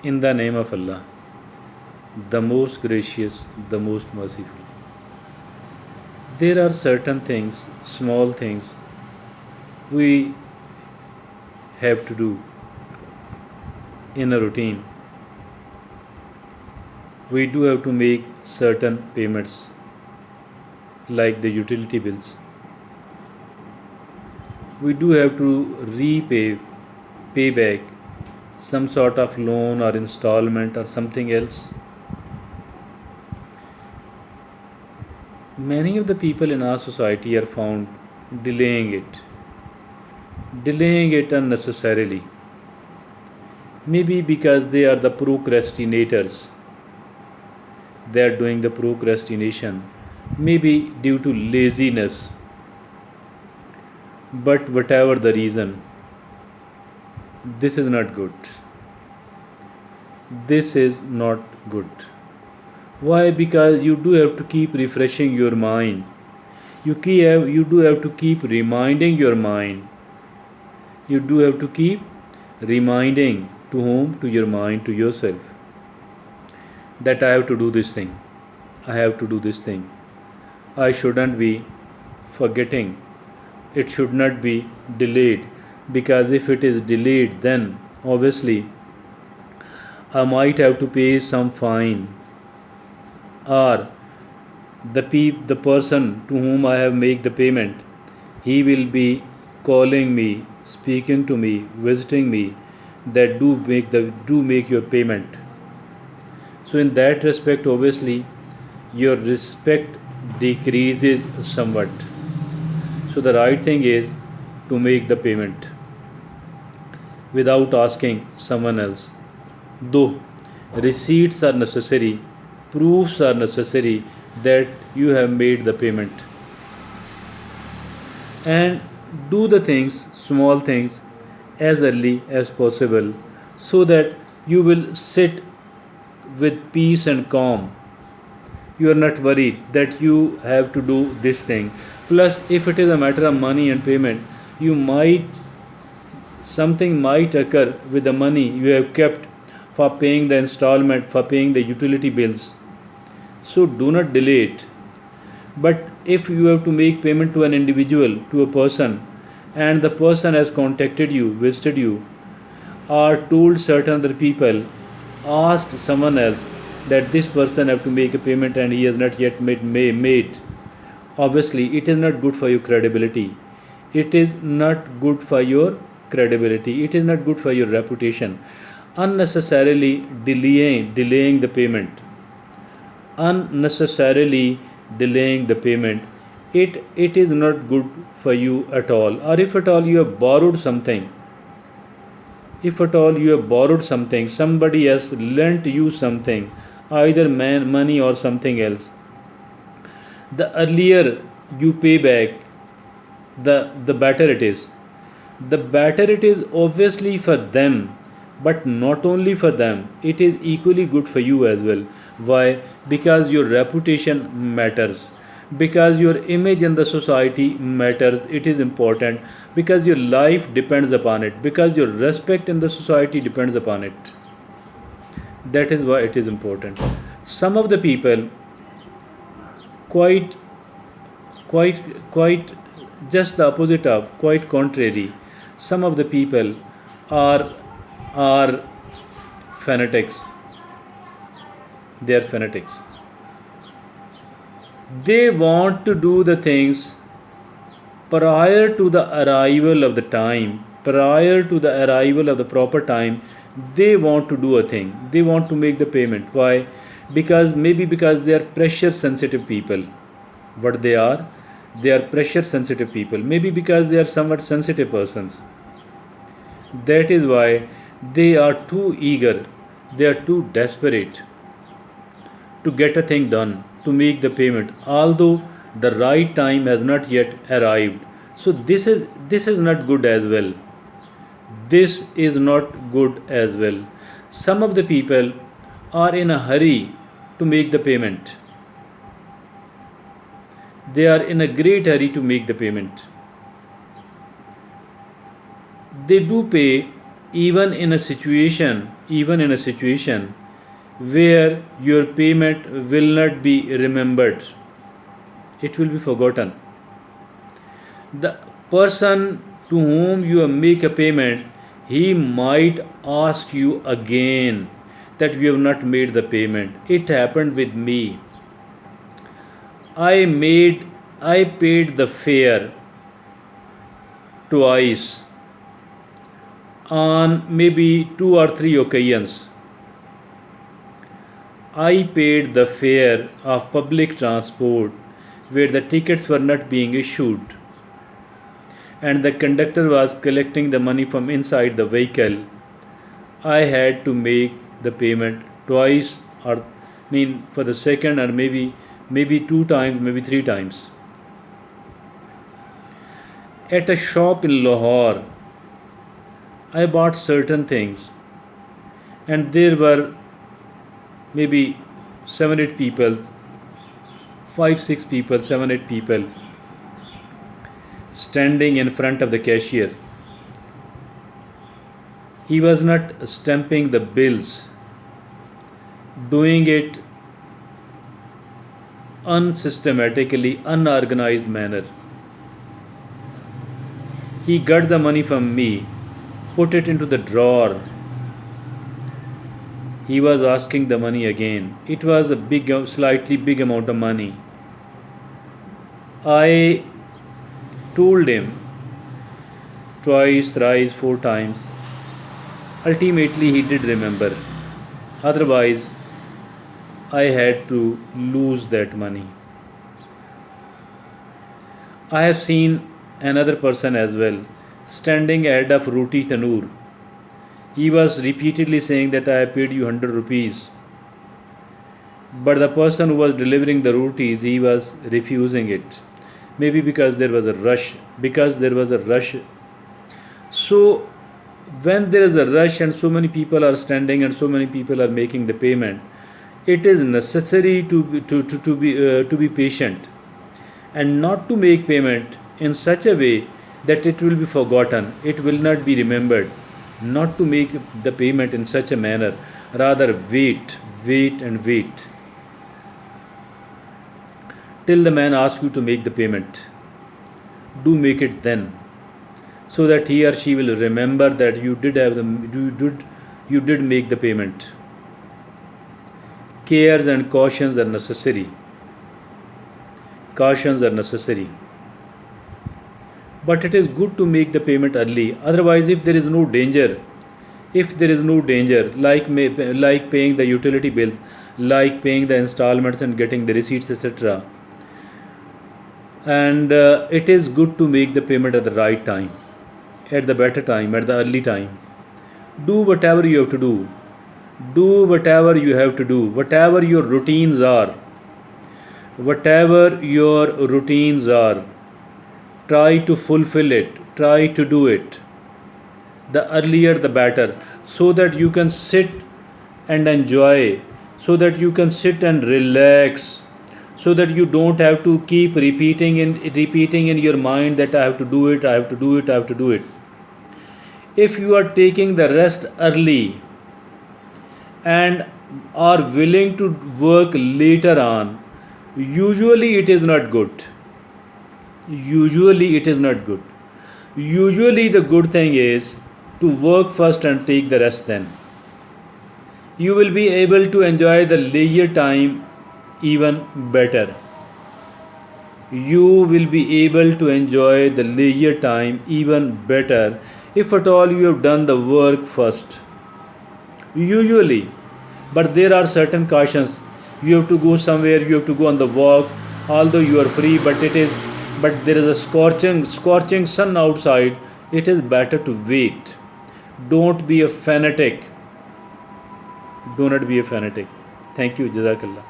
In the name of Allah, the most gracious, the most merciful. There are certain things, small things, we have to do in a routine. We do have to make certain payments like the utility bills. We do have to pay back some sort of loan or installment or something else. Many of the people in our society are found delaying it, delaying it unnecessarily. Maybe because they are the procrastinators, they are doing the procrastination, maybe due to laziness, but whatever the reason, this is not good. This is not good. Why? Because you do have to keep refreshing your mind. You do have to keep reminding your mind. You do have to keep reminding to whom? To your mind, to yourself, that I have to do this thing. I have to do this thing. I shouldn't be forgetting. It should not be delayed, because if it is delayed, then obviously I might have to pay some fine, or the person to whom I have made the payment, he will be calling me, speaking to me, visiting me, that do make your payment. So in that respect, obviously, your respect decreases somewhat. So the right thing is to make the payment without asking someone else. Though receipts are necessary, proofs are necessary that you have made the payment. And do the things, small things, as early as possible, so that you will sit with peace and calm. You are not worried that you have to do this thing. Plus, if it is a matter of money and payment, you might something might occur with the money you have kept for paying the installment, for paying the utility bills. So do not delay it. But if you have to make payment to an individual, to a person, and the person has contacted you, visited you, or told certain other people, asked someone else that this person have to make a payment and he has not yet made, obviously it is not good for your credibility. It is not good for your credibility. It is not good for your reputation. Unnecessarily delaying the payment, unnecessarily delaying the payment, it is not good for you at all. Or if at all you have borrowed something, if at all you have borrowed something, somebody has lent you something, either money or something else, the earlier you pay back, the better it is. The better it is, obviously, for them, but not only for them, it is equally good for you as well. Why? Because your reputation matters, because your image in the society matters, it is important, because your life depends upon it, because your respect in the society depends upon it. That is why it is important. Some of the people, quite quite quite just the opposite of, quite contrary, some of the people are are fanatics. They are fanatics. They want to do the things prior to the arrival of the time, prior to the arrival of the proper time. They want to do a thing, they want to make the payment. Why? Because maybe because they are pressure sensitive people. What they are pressure sensitive people, maybe because they are somewhat sensitive persons. That is why they are too eager, they are too desperate to get a thing done, to make the payment, although the right time has not yet arrived. So this is not good as well. This is not good as well. Some of the people are in a hurry to make the payment. They are in a great hurry to make the payment. They do pay even in a situation where your payment will not be remembered, it will be forgotten. The person to whom you make a payment, he might ask you again that we have not made the payment. It happened with me. I paid the fare twice on maybe two or three occasions. I paid the fare of public transport where the tickets were not being issued and the conductor was collecting the money from inside the vehicle. I had to make the payment twice, or for the second, or maybe two times, maybe three times. At a shop in Lahore, I bought certain things, and there were maybe 7 8 people, 5 6 people, 7 8 people standing in front of the cashier. He was not stamping the bills, doing it unsystematically, unorganized manner. He got the money from me, put it into the drawer. He was asking the money again. It was a slightly big amount of money. I told him twice, thrice, 4 times. Ultimately, he did remember. Otherwise, I had to lose that money. I have seen another person as well standing ahead of Roti Tanur. He was repeatedly saying that I have paid you 100 rupees. But the person who was delivering the rotis, he was refusing it. Maybe because there was a rush. So when there is a rush and so many people are standing and so many people are making the payment, it is necessary to be patient and not to make payment in such a way that it will be forgotten, it will not be remembered. Not to make the payment in such a manner, rather wait till the man asks you to make the payment. Do make it then, so that he or she will remember that you did make the payment. Cares and cautions are necessary. But it is good to make the payment early. Otherwise, if there is no danger, like paying the utility bills, like paying the installments and getting the receipts, etc., and it is good to make the payment at the right time, at the better time, at the early time. Do whatever you have to do. Whatever your routines are, try to fulfill it, try to do it. The earlier the better, so that you can sit and enjoy, so that you can sit and relax, so that you don't have to keep repeating in your mind that I have to do it. If you are taking the rest early and are willing to work later on, usually it is not good. Usually the good thing is to work first and take the rest then. You will be able to enjoy the leisure time even better. If at all you have done the work first. Usually. But there are certain cautions. You have to go somewhere, you have to go on the walk, although you are free, but there is a scorching sun outside. It is better to wait. Don't be a fanatic. Do not be a fanatic. Thank you. Jazakallah.